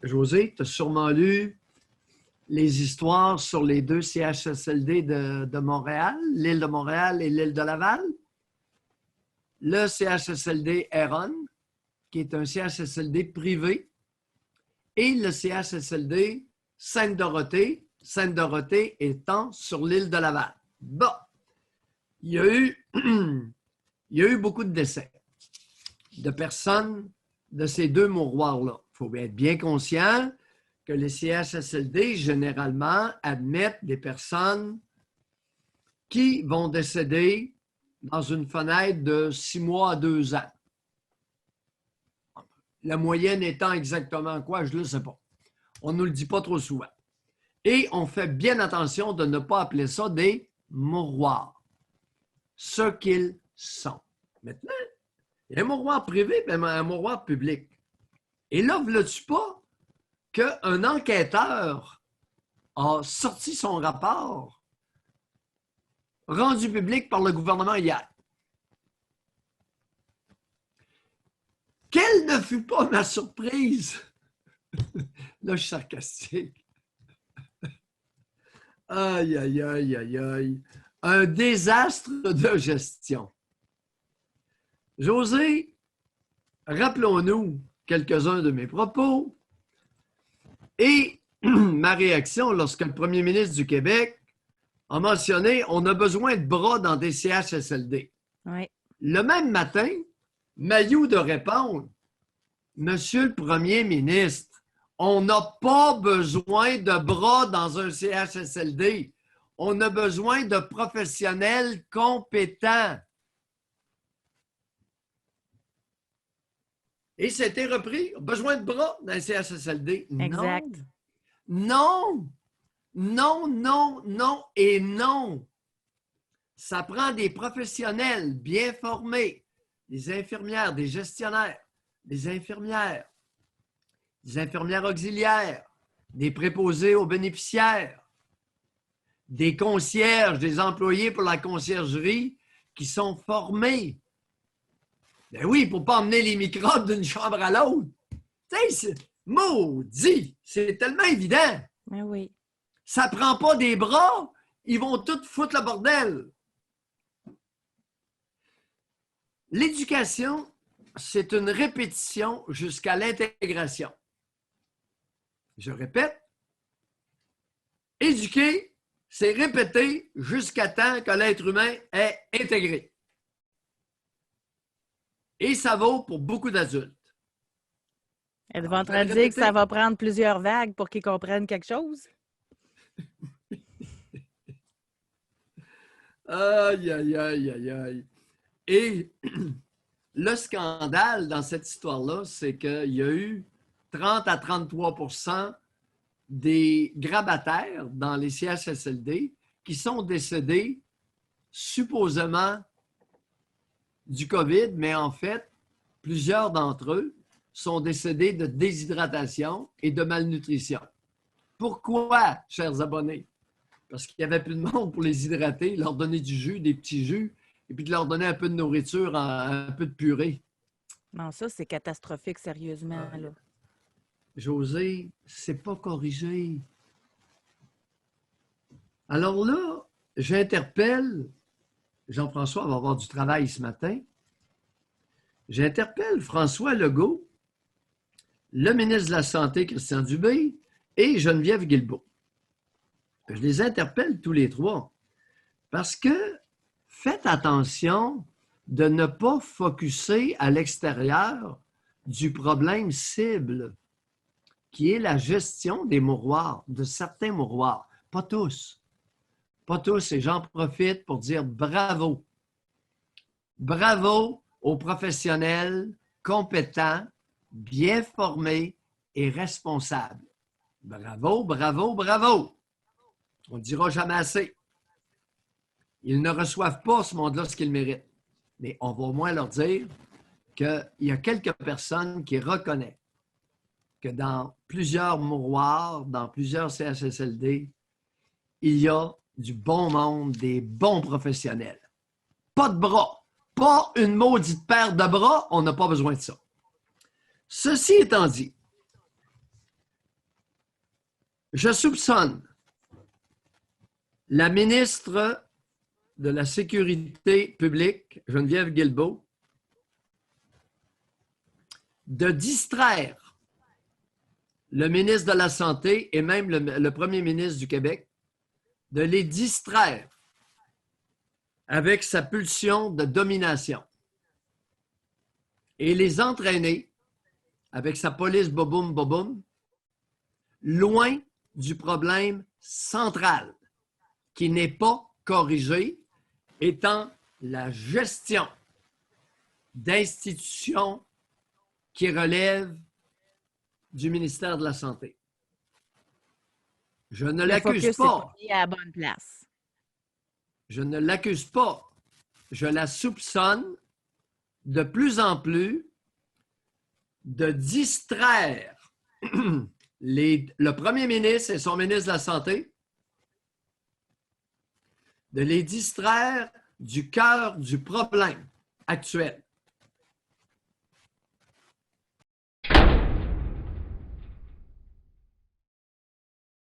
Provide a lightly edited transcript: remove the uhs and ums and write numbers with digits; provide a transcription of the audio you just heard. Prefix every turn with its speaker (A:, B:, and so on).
A: José, tu as sûrement lu les histoires sur les deux CHSLD de Montréal, l'île de Montréal et l'île de Laval. Le CHSLD Héron, qui est un CHSLD privé, et le CHSLD Sainte-Dorothée, Sainte-Dorothée étant sur l'île de Laval. Bon, il y a eu beaucoup de décès de personnes de ces deux mouroirs-là. Il faut être bien conscient que les CHSLD, généralement, admettent des personnes qui vont décéder dans une fenêtre de 6 mois à 2 ans. La moyenne étant exactement quoi, je ne le sais pas. On ne nous le dit pas trop souvent. Et on fait bien attention de ne pas appeler ça des mouroirs. Ce qu'ils sont. Maintenant, il y a un mouroir privé et un mouroir public. Et là, veux-tu pas qu'un enquêteur a sorti son rapport rendu public par le gouvernement hier? Quelle ne fut pas ma surprise? Là, je suis sarcastique. Aïe, aïe, aïe, aïe, aïe. Un désastre de gestion. José, rappelons-nous quelques-uns de mes propos et ma réaction lorsque le premier ministre du Québec a mentionné on a besoin de bras dans des CHSLD.
B: Oui.
A: Le même matin, Mailloux de répondre Monsieur le Premier ministre, on n'a pas besoin de bras dans un CHSLD. On a besoin de professionnels compétents. Et c'était repris. Besoin de bras dans un CHSLD.
B: Exact.
A: Non. Non, non, non et non. Ça prend des professionnels bien formés, des infirmières, des gestionnaires, des infirmières auxiliaires, des préposés aux bénéficiaires, des concierges, des employés pour la conciergerie qui sont formés. Ben oui, pour ne pas emmener les microbes d'une chambre à l'autre. Tu sais, maudit, c'est tellement évident.
B: Ben oui.
A: Ça ne prend pas des bras, ils vont tous foutre le bordel. L'éducation, c'est une répétition jusqu'à l'intégration. Je répète, éduquer, c'est répéter jusqu'à temps que l'être humain est intégré. Et ça vaut pour beaucoup d'adultes.
B: Êtes-vous en train de dire que ça va prendre plusieurs vagues pour qu'ils comprennent quelque chose?
A: Aïe, aïe, aïe, aïe, aïe. Et le scandale dans cette histoire-là, c'est qu'il y a eu 30 à 33% des grabataires dans les CHSLD qui sont décédés supposément du COVID, mais en fait, plusieurs d'entre eux sont décédés de déshydratation et de malnutrition. Pourquoi, chers abonnés? Parce qu'il n'y avait plus de monde pour les hydrater, leur donner du jus, des petits jus, et puis de leur donner un peu de nourriture, un peu de purée.
B: Non, ça, c'est catastrophique, sérieusement. Là.
A: José, c'est pas corrigé. Alors là, j'interpelle, Jean-François va avoir du travail ce matin, j'interpelle François Legault, le ministre de la Santé, Christian Dubé, et Geneviève Guilbeault. Je les interpelle tous les trois parce que faites attention de ne pas focusser à l'extérieur du problème cible qui est la gestion des mouroirs, de certains mouroirs. Pas tous. Pas tous. Et j'en profite pour dire bravo. Bravo aux professionnels compétents, bien formés et responsables. Bravo, bravo, bravo. On ne dira jamais assez. Ils ne reçoivent pas ce monde-là ce qu'ils méritent. Mais on va au moins leur dire qu'il y a quelques personnes qui reconnaissent que dans plusieurs mouroirs, dans plusieurs CHSLD, il y a du bon monde, des bons professionnels. Pas de bras. Pas une maudite paire de bras. On n'a pas besoin de ça. Ceci étant dit, Je soupçonne la ministre de la Sécurité publique, Geneviève Guilbeault, de distraire le ministre de la Santé et même le premier ministre du Québec, de les distraire avec sa pulsion de domination et les entraîner avec sa police boboum boboum loin du problème central qui n'est pas corrigé, étant la gestion d'institutions qui relèvent du ministère de la Santé. Je ne l'accuse pas.
B: C'est à la bonne place.
A: Je ne l'accuse pas. Je la soupçonne de plus en plus de distraire le premier ministre et son ministre de la Santé, de les distraire du cœur du problème actuel.